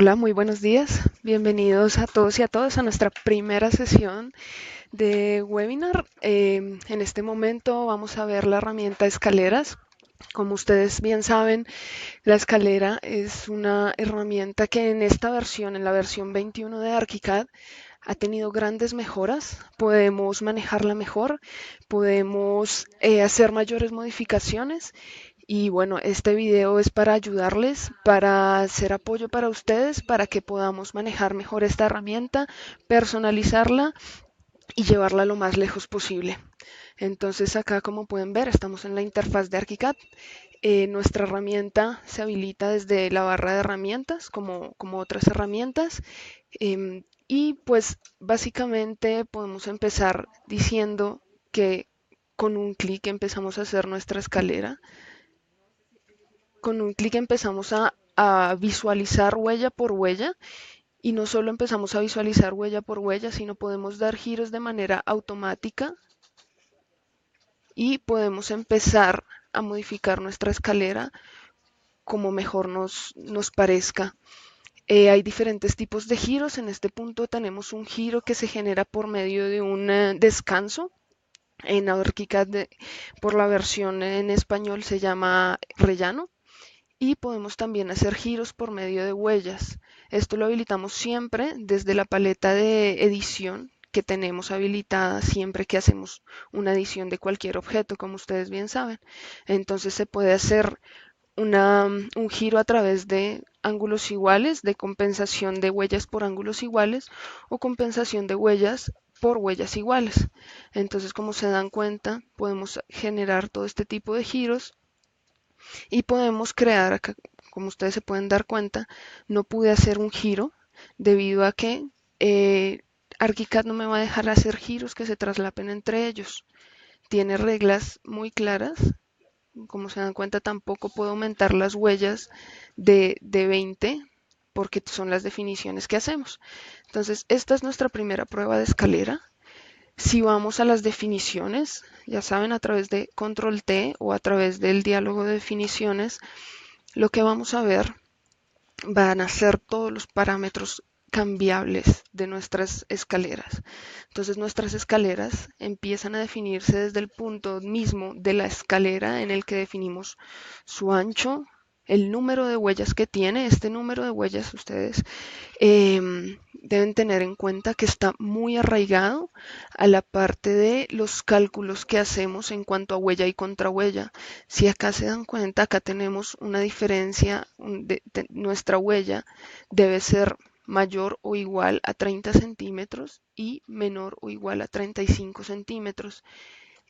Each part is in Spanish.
Hola, muy buenos días. Bienvenidos a todos y a todas a nuestra primera sesión de webinar. En este momento vamos a ver la herramienta escaleras. Como ustedes bien saben, la escalera es una herramienta que en esta versión, en la versión 21 de ArchiCAD, ha tenido grandes mejoras. Podemos manejarla mejor, podemos hacer mayores modificaciones y bueno, este video es para ayudarles, para hacer apoyo para ustedes, para que podamos manejar mejor esta herramienta, personalizarla y llevarla lo más lejos posible. Entonces acá, como pueden ver, estamos en la interfaz de ArchiCAD. Nuestra herramienta se habilita desde la barra de herramientas, como otras herramientas. Y pues básicamente podemos empezar diciendo que con un clic empezamos a hacer nuestra escalera. Con un clic empezamos a visualizar huella por huella y no solo empezamos a visualizar huella por huella, sino podemos dar giros de manera automática y podemos empezar a modificar nuestra escalera como mejor nos parezca. Hay diferentes tipos de giros. En este punto tenemos un giro que se genera por medio de un descanso. En ArchiCAD, por la versión en español, se llama rellano. Y podemos también hacer giros por medio de huellas. Esto lo habilitamos siempre desde la paleta de edición que tenemos habilitada siempre que hacemos una edición de cualquier objeto, como ustedes bien saben. Entonces se puede hacer un giro a través de ángulos iguales, de compensación de huellas por ángulos iguales o compensación de huellas por huellas iguales. Entonces, como se dan cuenta, podemos generar todo este tipo de giros y podemos crear acá, como ustedes se pueden dar cuenta, no pude hacer un giro debido a que ArchiCAD no me va a dejar hacer giros que se traslapen entre ellos. Tiene reglas muy claras. Como se dan cuenta, tampoco puedo aumentar las huellas de 20 porque son las definiciones que hacemos. Entonces, esta es nuestra primera prueba de escalera. Si vamos a las definiciones, ya saben, a través de Control T o a través del diálogo de definiciones, lo que vamos a ver van a ser todos los parámetros cambiables de nuestras escaleras. Entonces nuestras escaleras empiezan a definirse desde el punto mismo de la escalera en el que definimos su ancho, el número de huellas que tiene. Este número de huellas ustedes deben tener en cuenta que está muy arraigado a la parte de los cálculos que hacemos en cuanto a huella y contrahuella. Si acá se dan cuenta, acá tenemos una diferencia, nuestra huella debe ser mayor o igual a 30 centímetros y menor o igual a 35 centímetros.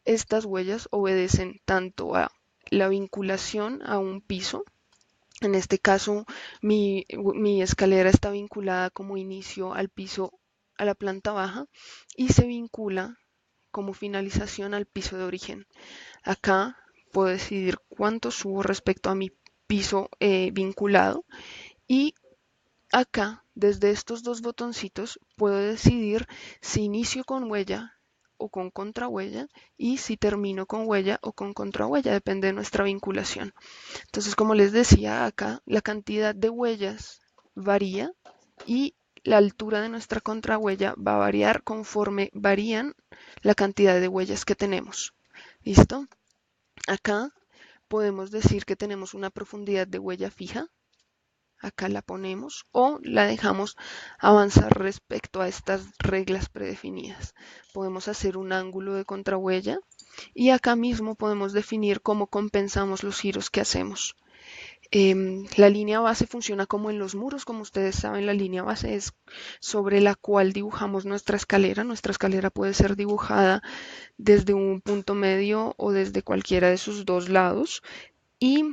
Estas huellas obedecen tanto a la vinculación a un piso. En este caso, mi escalera está vinculada como inicio al piso, a la planta baja, y se vincula como finalización al piso de origen. Acá puedo decidir cuánto subo respecto a mi piso vinculado y acá, desde estos dos botoncitos, puedo decidir si inicio con huella o con contrahuella y si termino con huella o con contrahuella, depende de nuestra vinculación. Entonces, como les decía acá, la cantidad de huellas varía y la altura de nuestra contrahuella va a variar conforme varían la cantidad de huellas que tenemos. ¿Listo? Acá podemos decir que tenemos una profundidad de huella fija. Acá la ponemos o la dejamos avanzar respecto a estas reglas predefinidas. Podemos hacer un ángulo de contrahuella y acá mismo podemos definir cómo compensamos los giros que hacemos. La línea base funciona como en los muros. Como ustedes saben, la línea base es sobre la cual dibujamos nuestra escalera. Nuestra escalera puede ser dibujada desde un punto medio o desde cualquiera de sus dos lados. Y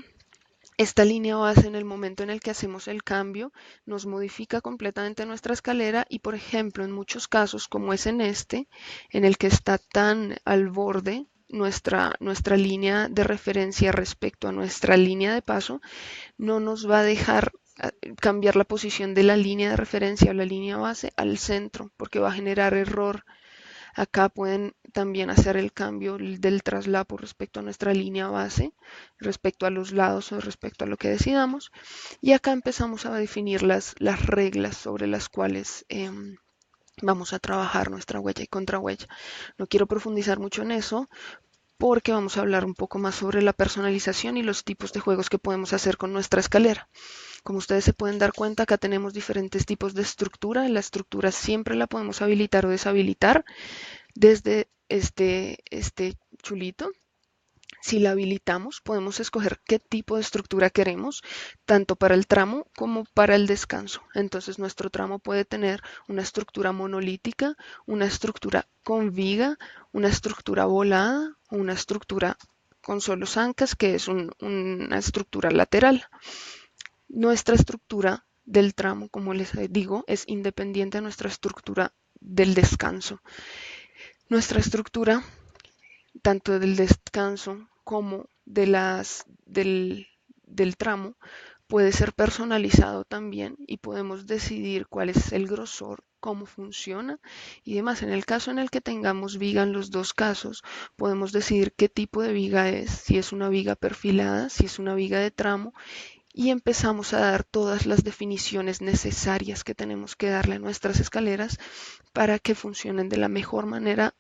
esta línea base, en el momento en el que hacemos el cambio, nos modifica completamente nuestra escalera y, por ejemplo, en muchos casos, como es en este, en el que está tan al borde nuestra línea de referencia respecto a nuestra línea de paso, no nos va a dejar cambiar la posición de la línea de referencia o la línea base al centro, porque va a generar error. Acá pueden también hacer el cambio del traslapo respecto a nuestra línea base, respecto a los lados o respecto a lo que decidamos. Y acá empezamos a definir las reglas sobre las cuales vamos a trabajar nuestra huella y contrahuella. No quiero profundizar mucho en eso porque vamos a hablar un poco más sobre la personalización y los tipos de juegos que podemos hacer con nuestra escalera. Como ustedes se pueden dar cuenta, acá tenemos diferentes tipos de estructura. La estructura siempre la podemos habilitar o deshabilitar desde este chulito. Si la habilitamos, podemos escoger qué tipo de estructura queremos, tanto para el tramo como para el descanso. Entonces, nuestro tramo puede tener una estructura monolítica, una estructura con viga, una estructura volada o una estructura con solo zancas, que es una estructura lateral. Nuestra estructura del tramo, como les digo, es independiente de nuestra estructura del descanso. Nuestra estructura, tanto del descanso como del tramo, puede ser personalizado también y podemos decidir cuál es el grosor, cómo funciona y demás. En el caso en el que tengamos viga en los dos casos, podemos decidir qué tipo de viga es, si es una viga perfilada, si es una viga de tramo, y empezamos a dar todas las definiciones necesarias que tenemos que darle a nuestras escaleras para que funcionen de la mejor manera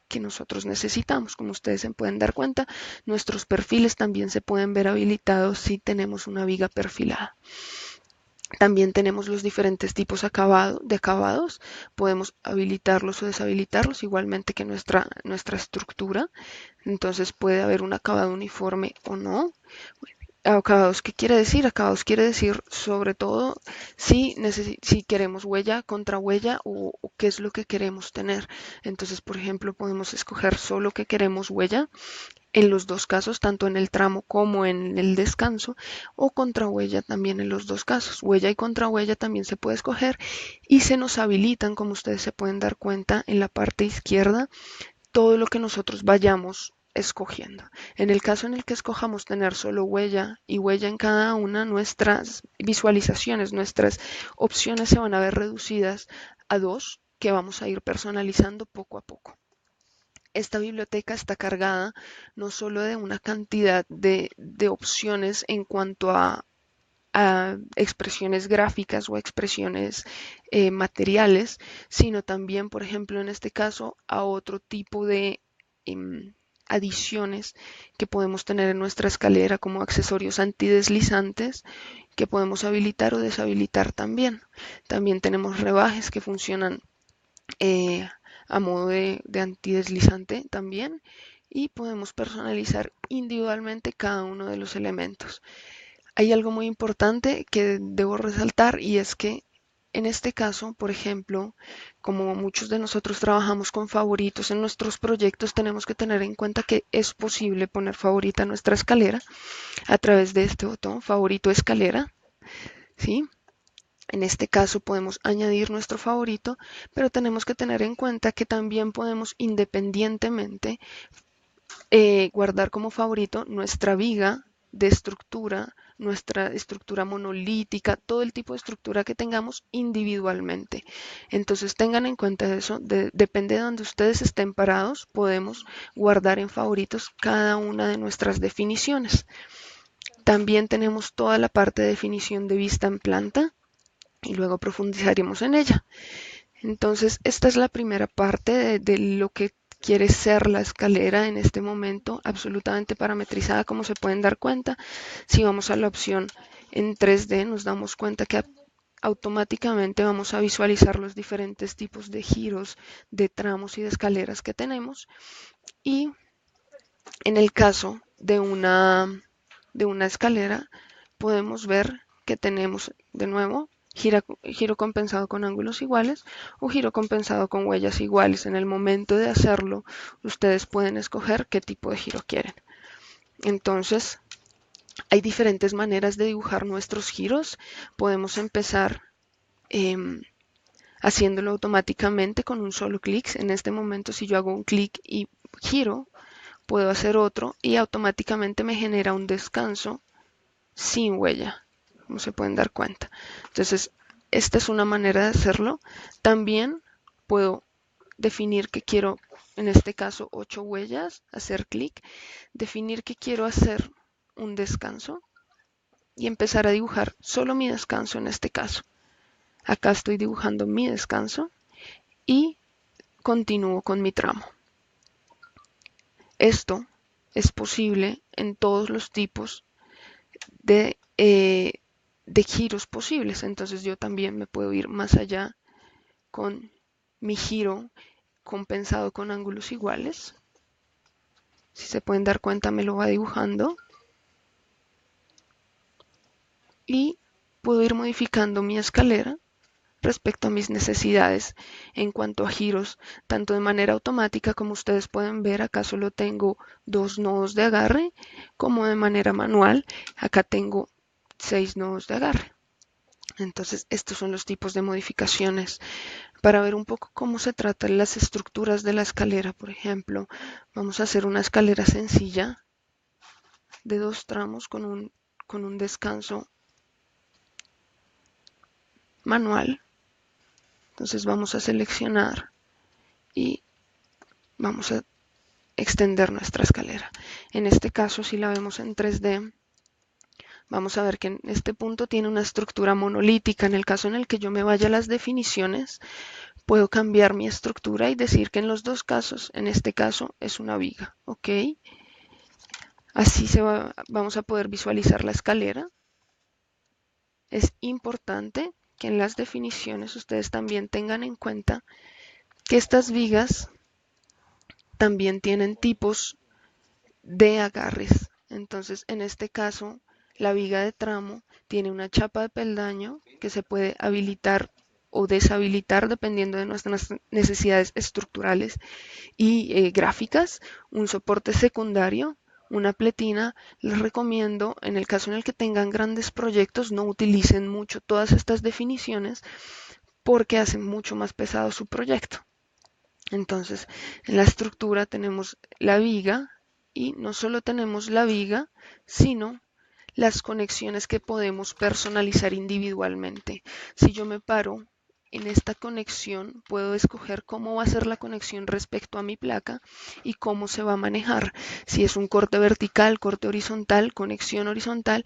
que nosotros necesitamos. Como ustedes se pueden dar cuenta, nuestros perfiles también se pueden ver habilitados si tenemos una viga perfilada. También tenemos los diferentes tipos de acabados. Podemos habilitarlos o deshabilitarlos igualmente que nuestra estructura. Entonces puede haber un acabado uniforme o no. Acabados, ¿qué quiere decir? Acabados quiere decir sobre todo si queremos huella contra huella o qué es lo que queremos tener. Entonces, por ejemplo, podemos escoger solo que queremos huella en los dos casos, tanto en el tramo como en el descanso, o contrahuella también en los dos casos. Huella y contrahuella también se puede escoger y se nos habilitan, como ustedes se pueden dar cuenta, en la parte izquierda todo lo que nosotros vayamos escogiendo. En el caso en el que escojamos tener solo huella y huella en cada una, nuestras visualizaciones, nuestras opciones se van a ver reducidas a dos que vamos a ir personalizando poco a poco. Esta biblioteca está cargada no solo de una cantidad de opciones en cuanto a expresiones gráficas o expresiones materiales, sino también, por ejemplo, en este caso, a otro tipo de adiciones que podemos tener en nuestra escalera, como accesorios antideslizantes que podemos habilitar o deshabilitar también. También tenemos rebajes que funcionan a modo de antideslizante también, y podemos personalizar individualmente cada uno de los elementos. Hay algo muy importante que debo resaltar, y es que en este caso, por ejemplo, como muchos de nosotros trabajamos con favoritos en nuestros proyectos, tenemos que tener en cuenta que es posible poner favorita a nuestra escalera a través de este botón, favorito escalera, ¿sí? En este caso podemos añadir nuestro favorito, pero tenemos que tener en cuenta que también podemos independientemente guardar como favorito nuestra viga de estructura, nuestra estructura monolítica, todo el tipo de estructura que tengamos individualmente. Entonces tengan en cuenta eso, depende de donde ustedes estén parados, podemos guardar en favoritos cada una de nuestras definiciones. También tenemos toda la parte de definición de vista en planta y luego profundizaremos en ella. Entonces, esta es la primera parte de lo que quiere ser la escalera en este momento, absolutamente parametrizada, como se pueden dar cuenta. Si vamos a la opción en 3D, nos damos cuenta que automáticamente vamos a visualizar los diferentes tipos de giros, de tramos y de escaleras que tenemos. Y en el caso de una escalera, podemos ver que tenemos de nuevo giro compensado con ángulos iguales o giro compensado con huellas iguales. En el momento de hacerlo, ustedes pueden escoger qué tipo de giro quieren. Entonces, hay diferentes maneras de dibujar nuestros giros. Podemos empezar haciéndolo automáticamente con un solo clic. En este momento, si yo hago un clic y giro, puedo hacer otro y automáticamente me genera un descanso sin huella, como se pueden dar cuenta. Entonces, esta es una manera de hacerlo. También puedo definir que quiero, en este caso, 8 huellas, hacer clic, definir que quiero hacer un descanso y empezar a dibujar solo mi descanso en este caso. Acá estoy dibujando mi descanso y continúo con mi tramo. Esto es posible en todos los tipos de giros posibles. Entonces yo también me puedo ir más allá con mi giro compensado con ángulos iguales. Si se pueden dar cuenta, me lo va dibujando. Y puedo ir modificando mi escalera respecto a mis necesidades en cuanto a giros, tanto de manera automática, como ustedes pueden ver, acá solo tengo 2 nodos de agarre, como de manera manual, acá tengo 6 nodos de agarre. Entonces, estos son los tipos de modificaciones. Para ver un poco cómo se tratan las estructuras de la escalera, por ejemplo, vamos a hacer una escalera sencilla de 2 tramos con un descanso manual. Entonces vamos a seleccionar y vamos a extender nuestra escalera. En este caso, si la vemos en 3D, vamos a ver que en este punto tiene una estructura monolítica. En el caso en el que yo me vaya a las definiciones, puedo cambiar mi estructura y decir que en los dos casos, en este caso es una viga, ¿ok? Así vamos a poder visualizar la escalera. Es importante que en las definiciones ustedes también tengan en cuenta que estas vigas también tienen tipos de agarres. Entonces, en este caso, la viga de tramo tiene una chapa de peldaño que se puede habilitar o deshabilitar dependiendo de nuestras necesidades estructurales y gráficas, un soporte secundario, una pletina. Les recomiendo, en el caso en el que tengan grandes proyectos, no utilicen mucho todas estas definiciones porque hacen mucho más pesado su proyecto. Entonces, en la estructura tenemos la viga y no solo tenemos la viga, sino las conexiones que podemos personalizar individualmente. Si yo me paro en esta conexión, puedo escoger cómo va a ser la conexión respecto a mi placa y cómo se va a manejar. Si es un corte vertical, corte horizontal, conexión horizontal,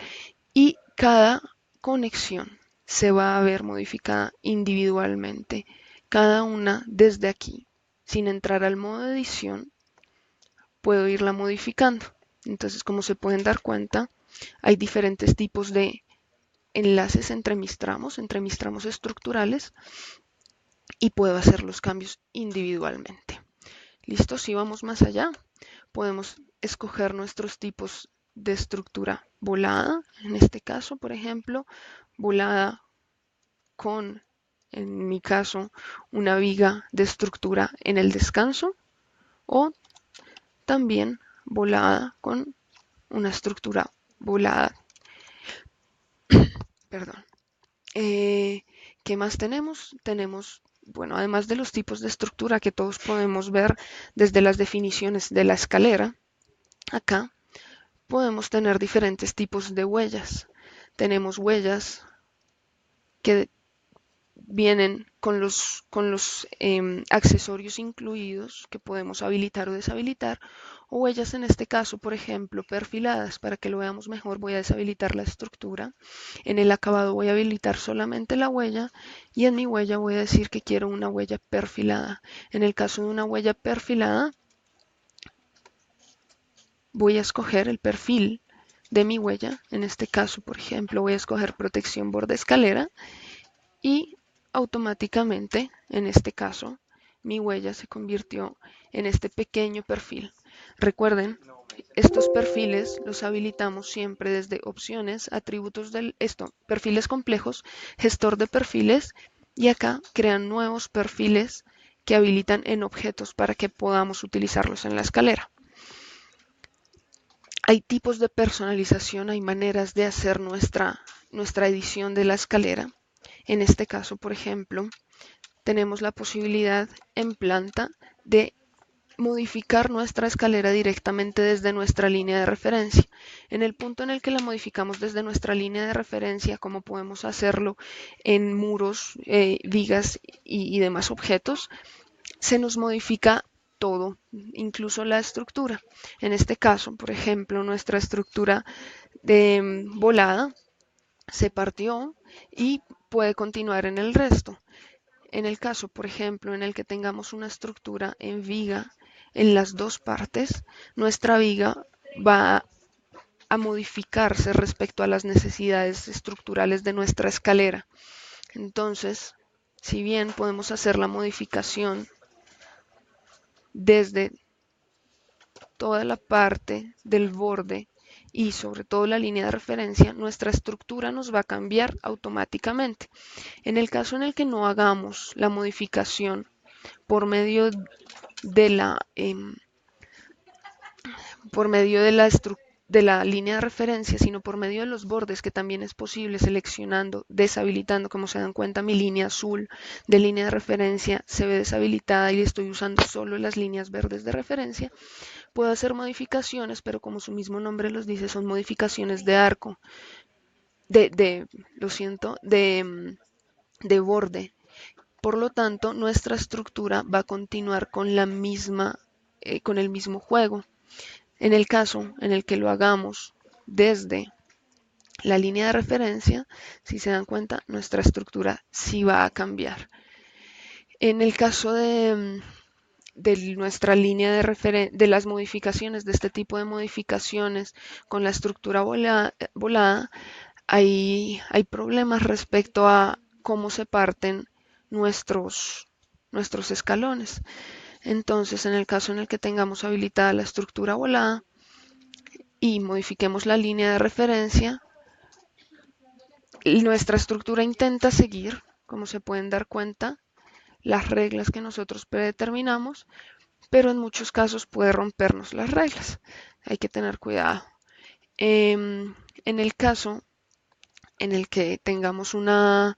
y cada conexión se va a ver modificada individualmente, cada una desde aquí. Sin entrar al modo de edición, puedo irla modificando. Entonces, como se pueden dar cuenta, hay diferentes tipos de enlaces entre mis tramos estructurales, y puedo hacer los cambios individualmente. Listo, si vamos más allá, podemos escoger nuestros tipos de estructura volada. En este caso, por ejemplo, volada con, en mi caso, una viga de estructura en el descanso, o también volada con una estructura volada. Perdón. ¿Qué más tenemos? Tenemos, bueno, además de los tipos de estructura que todos podemos ver desde las definiciones de la escalera, acá podemos tener diferentes tipos de huellas. Tenemos huellas que vienen con los accesorios incluidos que podemos habilitar o deshabilitar, o huellas en este caso, por ejemplo, perfiladas. Para que lo veamos mejor, voy a deshabilitar la estructura. En el acabado voy a habilitar solamente la huella y en mi huella voy a decir que quiero una huella perfilada. En el caso de una huella perfilada, voy a escoger el perfil de mi huella. En este caso, por ejemplo, voy a escoger protección borde escalera y automáticamente, en este caso, mi huella se convirtió en este pequeño perfil. Recuerden, estos perfiles los habilitamos siempre desde opciones, atributos del perfiles complejos, gestor de perfiles, y acá crean nuevos perfiles que habilitan en objetos para que podamos utilizarlos en la escalera. Hay tipos de personalización, hay maneras de hacer nuestra edición de la escalera. En este caso, por ejemplo, tenemos la posibilidad en planta de modificar nuestra escalera directamente desde nuestra línea de referencia. En el punto en el que la modificamos desde nuestra línea de referencia, como podemos hacerlo en muros, vigas y demás objetos, se nos modifica todo, incluso la estructura. En este caso, por ejemplo, nuestra estructura de volada se partió y puede continuar en el resto. En el caso, por ejemplo, en el que tengamos una estructura en viga en las dos partes, nuestra viga va a modificarse respecto a las necesidades estructurales de nuestra escalera. Entonces, si bien podemos hacer la modificación desde toda la parte del borde y sobre todo la línea de referencia, nuestra estructura nos va a cambiar automáticamente. En el caso en el que no hagamos la modificación por medio de la, de la línea de referencia, sino por medio de los bordes, que también es posible seleccionando, deshabilitando, como se dan cuenta, mi línea azul de línea de referencia se ve deshabilitada y estoy usando solo las líneas verdes de referencia. Puedo hacer modificaciones, pero como su mismo nombre los dice, son modificaciones de arco, lo siento, de borde. Por lo tanto, nuestra estructura va a continuar con la misma, con el mismo juego. En el caso en el que lo hagamos desde la línea de referencia, si se dan cuenta, nuestra estructura sí va a cambiar. En el caso de nuestra línea de referencia, de las modificaciones, de este tipo de modificaciones con la estructura volada, hay problemas respecto a cómo se parten nuestros escalones. Entonces, en el caso en el que tengamos habilitada la estructura volada y modifiquemos la línea de referencia, nuestra estructura intenta seguir, como se pueden dar cuenta, las reglas que nosotros predeterminamos, pero en muchos casos puede rompernos las reglas. Hay que tener cuidado. En el caso en el que tengamos una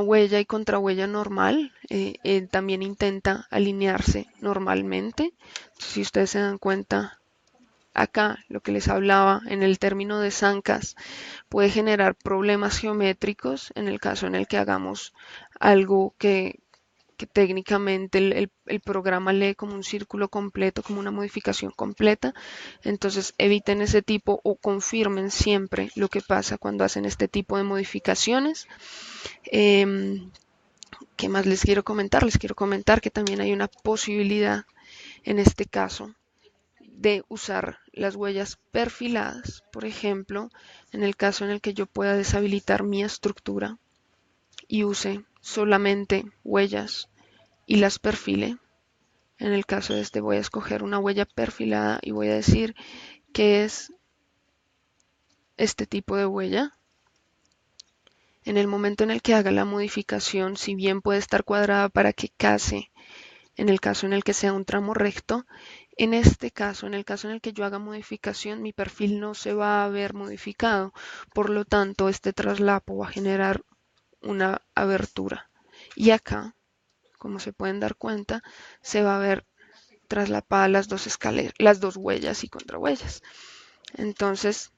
huella y contrahuella normal, también intenta alinearse normalmente. Si ustedes se dan cuenta, acá lo que les hablaba en el término de zancas puede generar problemas geométricos en el caso en el que hagamos algo que técnicamente el programa lee como un círculo completo, como una modificación completa. Entonces eviten ese tipo o confirmen siempre lo que pasa cuando hacen este tipo de modificaciones. ¿Qué más les quiero comentar? Les quiero comentar que también hay una posibilidad en este caso de usar las huellas perfiladas. Por ejemplo, en el caso en el que yo pueda deshabilitar mi estructura y use solamente huellas y las perfile. En el caso de este voy a escoger una huella perfilada y voy a decir que es este tipo de huella. En el momento en el que haga la modificación, si bien puede estar cuadrada para que case, en el caso en el que sea un tramo recto, en este caso, en el caso en el que yo haga modificación, mi perfil no se va a ver modificado. Por lo tanto, este traslapo va a generar una abertura. Y acá, como se pueden dar cuenta, se va a ver traslapadas las dos huellas y contrahuellas. Entonces,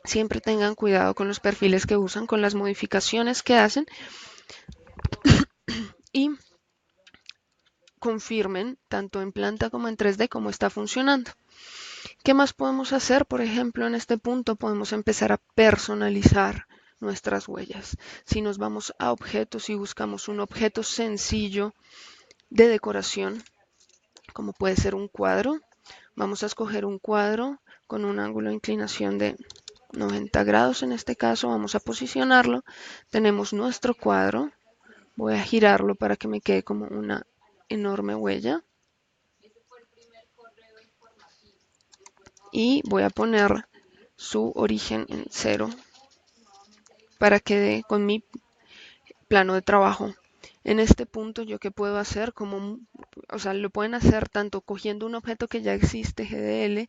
siempre tengan cuidado con los perfiles que usan, con las modificaciones que hacen y confirmen tanto en planta como en 3D cómo está funcionando. ¿Qué más podemos hacer? Por ejemplo, en este punto podemos empezar a personalizar nuestras huellas. Si nos vamos a objetos y buscamos un objeto sencillo de decoración, como puede ser un cuadro, vamos a escoger un cuadro con un ángulo de inclinación de 90 grados. En este caso vamos a posicionarlo. Tenemos nuestro cuadro. Voy a girarlo para que me quede como una enorme huella. Y voy a poner su origen en 0 para que dé con mi plano de trabajo. En este punto, ¿yo qué puedo hacer? O sea, lo pueden hacer tanto cogiendo un objeto que ya existe, GDL,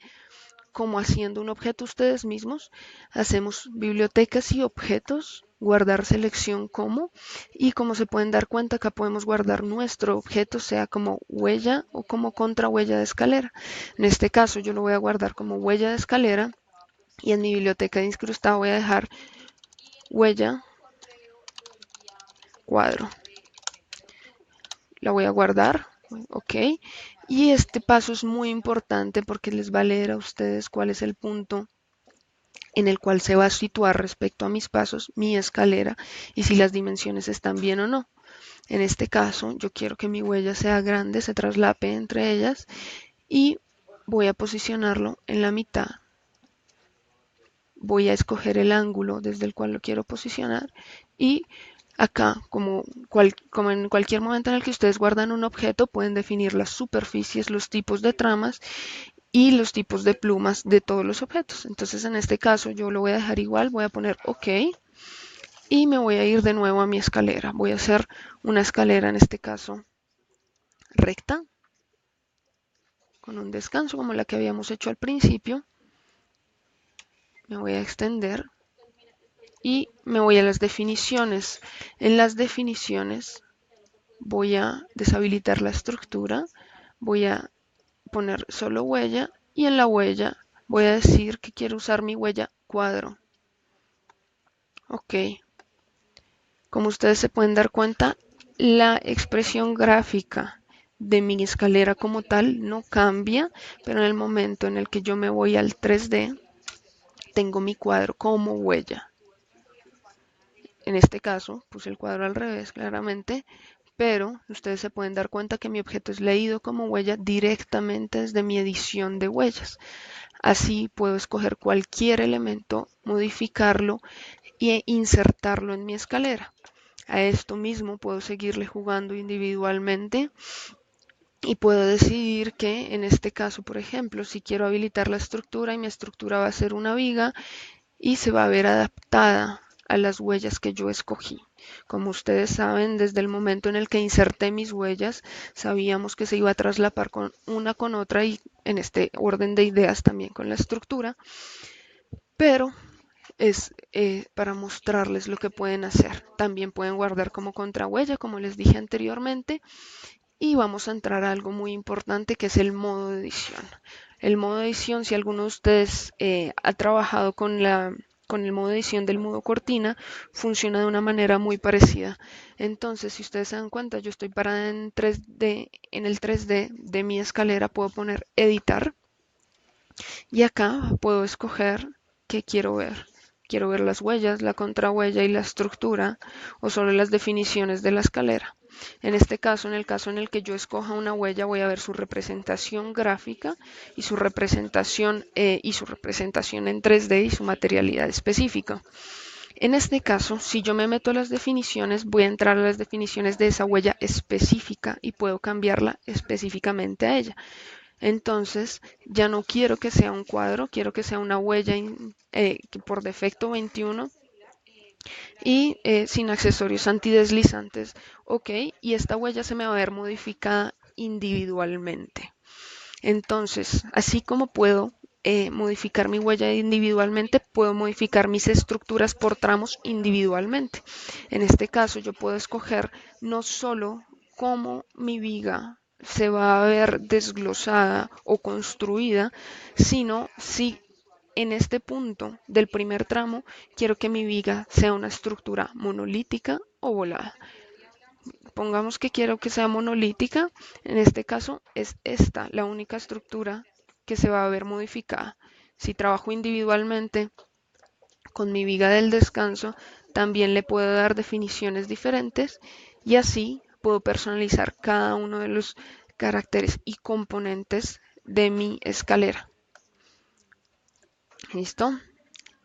como haciendo un objeto ustedes mismos. Hacemos bibliotecas y objetos, guardar selección como, y como se pueden dar cuenta, acá podemos guardar nuestro objeto, sea como huella o como contrahuella de escalera. En este caso, yo lo voy a guardar como huella de escalera y en mi biblioteca de incrustado voy a dejar huella cuadro. la voy a guardar, ok. Y este paso es muy importante porque les va a leer a ustedes cuál es el punto en el cual se va a situar respecto a mis pasos, mi escalera, y si las dimensiones están bien o no. En este caso, yo quiero que mi huella sea grande, se traslape entre ellas y voy a posicionarlo en la mitad. Voy a escoger el ángulo desde el cual lo quiero posicionar y acá, como en cualquier momento en el que ustedes guardan un objeto, pueden definir las superficies, los tipos de tramas y los tipos de plumas de todos los objetos. Entonces, en este caso, yo lo voy a dejar igual, voy a poner OK y me voy a ir de nuevo a mi escalera. Voy a hacer una escalera, en este caso, recta, con un descanso como la que habíamos hecho al principio. Me voy a extender y me voy a las definiciones. En las definiciones voy a deshabilitar la estructura, voy a poner solo huella y en la huella voy a decir que quiero usar mi huella cuadro. Ok. Como ustedes se pueden dar cuenta, la expresión gráfica de mi escalera como tal no cambia, pero en el momento en el que yo me voy al 3D, tengo mi cuadro como huella. En este caso, puse el cuadro al revés claramente, pero ustedes se pueden dar cuenta que mi objeto es leído como huella directamente desde mi edición de huellas. Así puedo escoger cualquier elemento, modificarlo e insertarlo en mi escalera. A esto mismo puedo seguirle jugando individualmente y puedo decidir que en este caso, por ejemplo, si quiero habilitar la estructura y mi estructura va a ser una viga y se va a ver adaptada a las huellas que yo escogí. Como ustedes saben, desde el momento en el que inserté mis huellas, sabíamos que se iba a traslapar una con otra y en este orden de ideas también con la estructura, pero es para mostrarles lo que pueden hacer. También pueden guardar como contrahuella, como les dije anteriormente, y vamos a entrar a algo muy importante que es el modo de edición. El modo de edición, si alguno de ustedes ha trabajado con el modo de edición del modo cortina, funciona de una manera muy parecida. Entonces, si ustedes se dan cuenta, yo estoy parada en 3D, en el 3D de mi escalera, puedo poner editar y acá puedo escoger qué quiero ver. Quiero ver las huellas, la contrahuella y la estructura o solo las definiciones de la escalera. En este caso, en el caso en el que yo escoja una huella, voy a ver su representación gráfica y su representación en 3D y su materialidad específica. En este caso, si yo me meto a las definiciones, voy a entrar a las definiciones de esa huella específica y puedo cambiarla específicamente a ella. Entonces, ya no quiero que sea un cuadro, quiero que sea una huella que por defecto 21 y sin accesorios antideslizantes. Ok, y esta huella se me va a ver modificada individualmente. Entonces, así como puedo modificar mi huella individualmente, puedo modificar mis estructuras por tramos individualmente. En este caso, yo puedo escoger no solo cómo mi viga se va a ver desglosada o construida, sino si en este punto del primer tramo quiero que mi viga sea una estructura monolítica o volada. Pongamos que quiero que sea monolítica, en este caso es esta la única estructura que se va a ver modificada. Si trabajo individualmente con mi viga del descanso, también le puedo dar definiciones diferentes y así puedo personalizar cada uno de los caracteres y componentes de mi escalera. ¿Listo?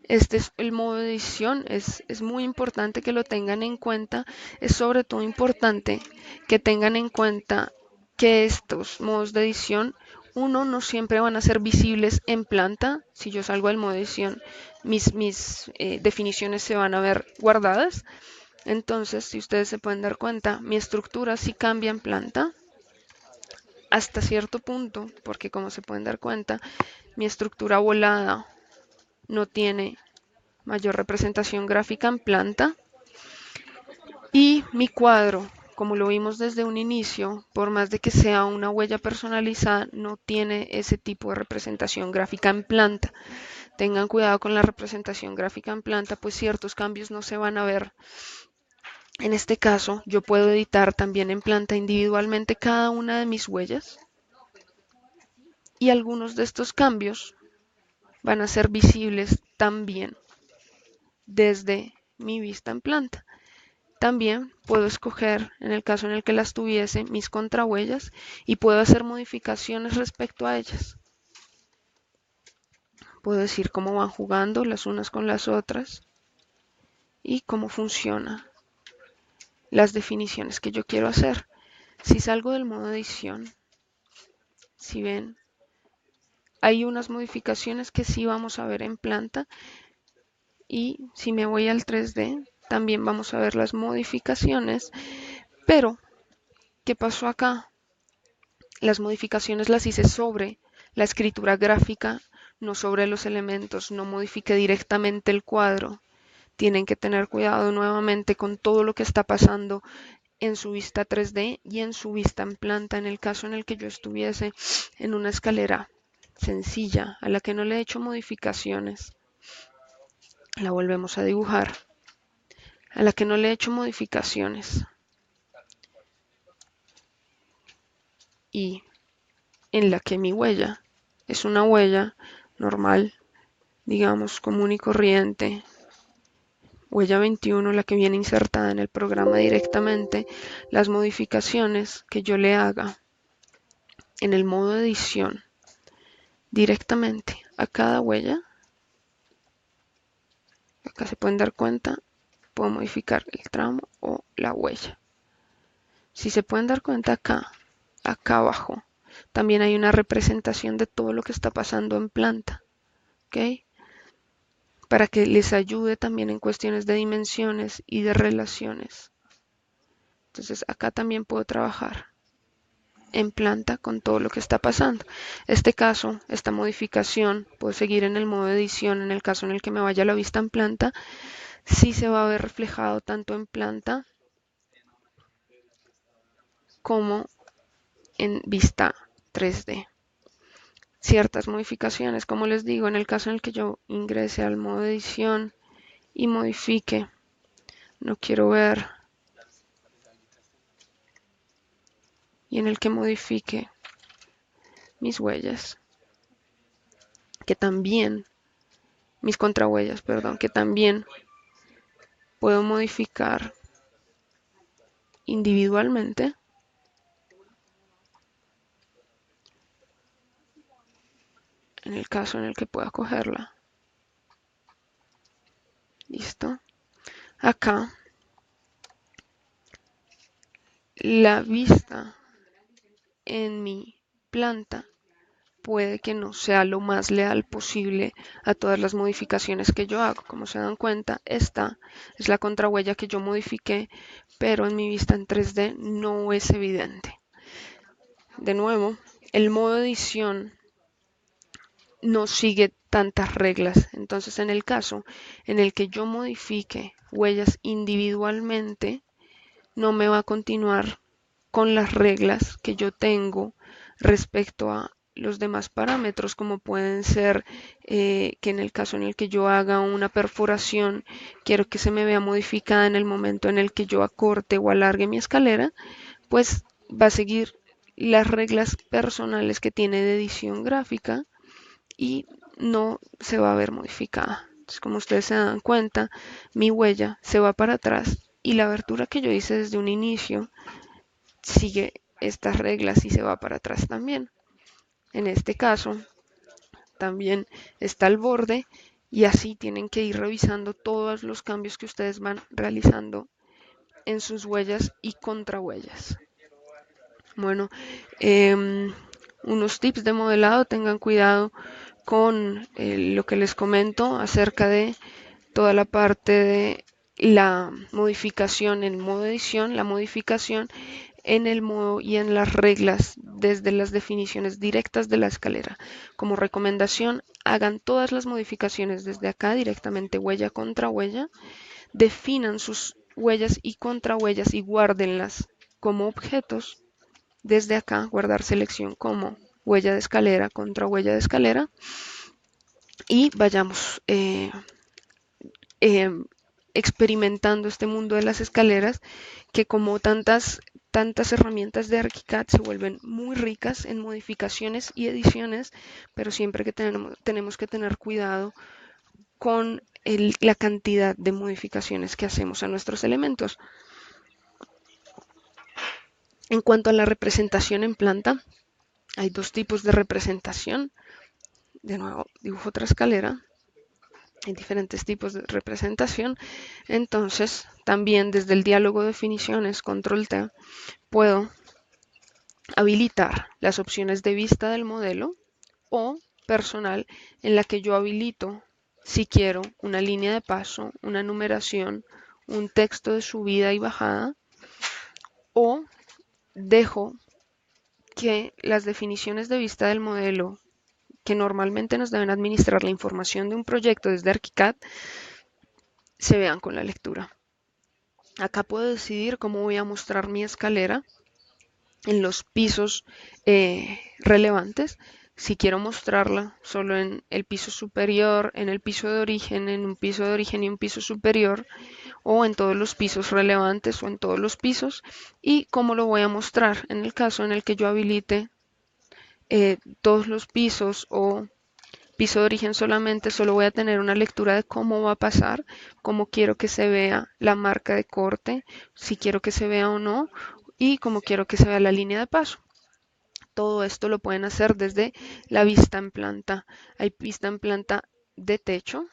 Este es el modo de edición, es muy importante que lo tengan en cuenta, es sobre todo importante que tengan en cuenta que estos modos de edición, uno, no siempre van a ser visibles en planta, si yo salgo del modo de edición, mis definiciones se van a ver guardadas, entonces si ustedes se pueden dar cuenta, mi estructura sí cambia en planta, hasta cierto punto, porque como se pueden dar cuenta, mi estructura volada no tiene mayor representación gráfica en planta y mi cuadro, como lo vimos desde un inicio, por más de que sea una huella personalizada, no tiene ese tipo de representación gráfica en planta. Tengan cuidado con la representación gráfica en planta, pues ciertos cambios no se van a ver En este caso, yo puedo editar también en planta individualmente cada una de mis huellas y algunos de estos cambios van a ser visibles también desde mi vista en planta. También puedo escoger, en el caso en el que las tuviese, mis contrahuellas y puedo hacer modificaciones respecto a ellas. Puedo decir cómo van jugando las unas con las otras y cómo funcionan las definiciones que yo quiero hacer. Si salgo del modo edición, si ven, hay unas modificaciones que sí vamos a ver en planta y si me voy al 3D, también vamos a ver las modificaciones, pero ¿qué pasó acá? Las modificaciones las hice sobre la escritura gráfica, no sobre los elementos, no modifiqué directamente el cuadro. Tienen que tener cuidado nuevamente con todo lo que está pasando en su vista 3D y en su vista en planta. En el caso en el que yo estuviese en una escalera sencilla a la que no le he hecho modificaciones, la volvemos a dibujar, a la que no le he hecho modificaciones y en la que mi huella es una huella normal, digamos común y corriente, huella 21, la que viene insertada en el programa directamente, las modificaciones que yo le haga en el modo edición directamente a cada huella, acá se pueden dar cuenta, puedo modificar el tramo o la huella. Si se pueden dar cuenta acá abajo, también hay una representación de todo lo que está pasando en planta, ¿ok? Para que les ayude también en cuestiones de dimensiones y de relaciones. Entonces acá también puedo trabajar en planta con todo lo que está pasando. Este caso, esta modificación, puedo seguir en el modo edición en el caso en el que me vaya la vista en planta, sí se va a ver reflejado tanto en planta como en vista 3D. Ciertas modificaciones, como les digo, en el caso en el que yo ingrese al modo edición y modifique, no quiero ver, y en el que modifique mis huellas, que también, mis contrahuellas, perdón, que también puedo modificar individualmente. En el caso en el que pueda cogerla. Listo. Acá, la vista en mi planta puede que no sea lo más leal posible a todas las modificaciones que yo hago. Como se dan cuenta, esta es la contrahuella que yo modifiqué, pero en mi vista en 3D no es evidente. De nuevo, el modo edición no sigue tantas reglas. Entonces, en el caso en el que yo modifique huellas individualmente, no me va a continuar con las reglas que yo tengo respecto a los demás parámetros, como pueden ser que en el caso en el que yo haga una perforación, quiero que se me vea modificada en el momento en el que yo acorte o alargue mi escalera, pues va a seguir las reglas personales que tiene de edición gráfica y no se va a ver modificada. Entonces, como ustedes se dan cuenta, mi huella se va para atrás y la abertura que yo hice desde un inicio sigue estas reglas y se va para atrás también. En este caso, también está el borde y así tienen que ir revisando todos los cambios que ustedes van realizando en sus huellas y contrahuellas. Bueno, unos tips de modelado, tengan cuidado con lo que les comento acerca de toda la parte de la modificación en modo edición, la modificación en el modo y en las reglas desde las definiciones directas de la escalera. Como recomendación, hagan todas las modificaciones desde acá directamente huella contra huella, definan sus huellas y contrahuellas y guárdenlas como objetos. Desde acá, guardar selección como huella de escalera contra huella de escalera y vayamos experimentando este mundo de las escaleras, que como tantas herramientas de ArchiCAD se vuelven muy ricas en modificaciones y ediciones, pero siempre que tenemos que tener cuidado con la cantidad de modificaciones que hacemos a nuestros elementos. En cuanto a la representación en planta, hay dos tipos de representación. De nuevo, dibujo otra escalera. Hay diferentes tipos de representación. Entonces, también desde el diálogo de definiciones, control T, puedo habilitar las opciones de vista del modelo o personal, en la que yo habilito si quiero una línea de paso, una numeración, un texto de subida y bajada, o dejo que las definiciones de vista del modelo, que normalmente nos deben administrar la información de un proyecto desde ArchiCAD, se vean con la lectura. Acá puedo decidir cómo voy a mostrar mi escalera en los pisos relevantes. Si quiero mostrarla solo en el piso superior, en el piso de origen, en un piso de origen y un piso superior, o en todos los pisos relevantes o en todos los pisos, y cómo lo voy a mostrar en el caso en el que yo habilite todos los pisos o piso de origen solamente, solo voy a tener una lectura de cómo va a pasar, cómo quiero que se vea la marca de corte, si quiero que se vea o no, y cómo quiero que se vea la línea de paso. Todo esto lo pueden hacer desde la vista en planta. Hay vista en planta de techo,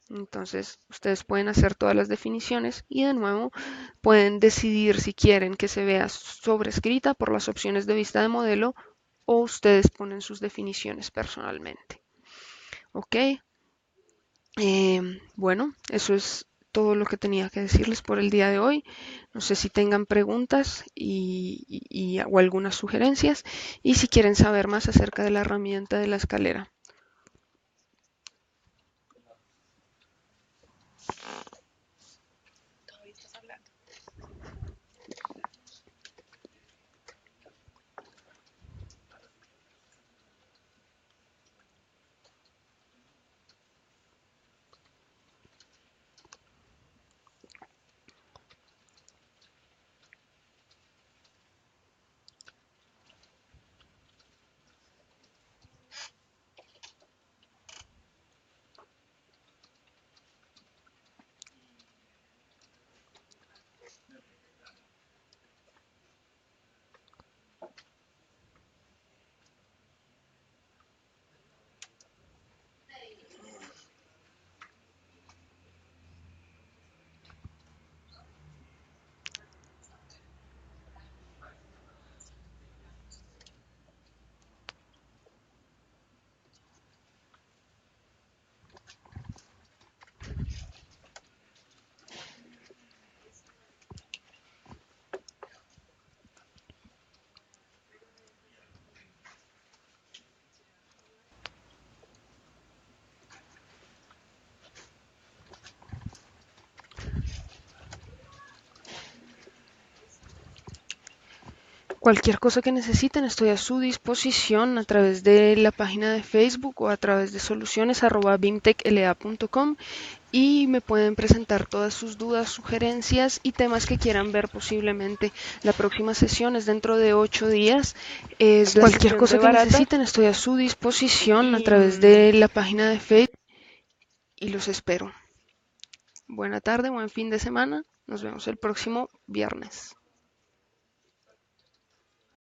entonces ustedes pueden hacer todas las definiciones y de nuevo pueden decidir si quieren que se vea sobrescrita por las opciones de vista de modelo o ustedes ponen sus definiciones personalmente. Ok, bueno, eso es todo lo que tenía que decirles por el día de hoy. No sé si tengan preguntas o algunas sugerencias y si quieren saber más acerca de la herramienta de la escalera. Cualquier cosa que necesiten, estoy a su disposición a través de la página de Facebook o a través de soluciones@bimtechla.com y me pueden presentar todas sus dudas, sugerencias y temas que quieran ver posiblemente. La próxima sesión es dentro de 8 días. Es la Cualquier sesión cosa de que barata. necesiten, estoy a su disposición a Y, través de la página de Facebook. y los espero. Buena tarde, buen fin de semana. Nos vemos el próximo viernes.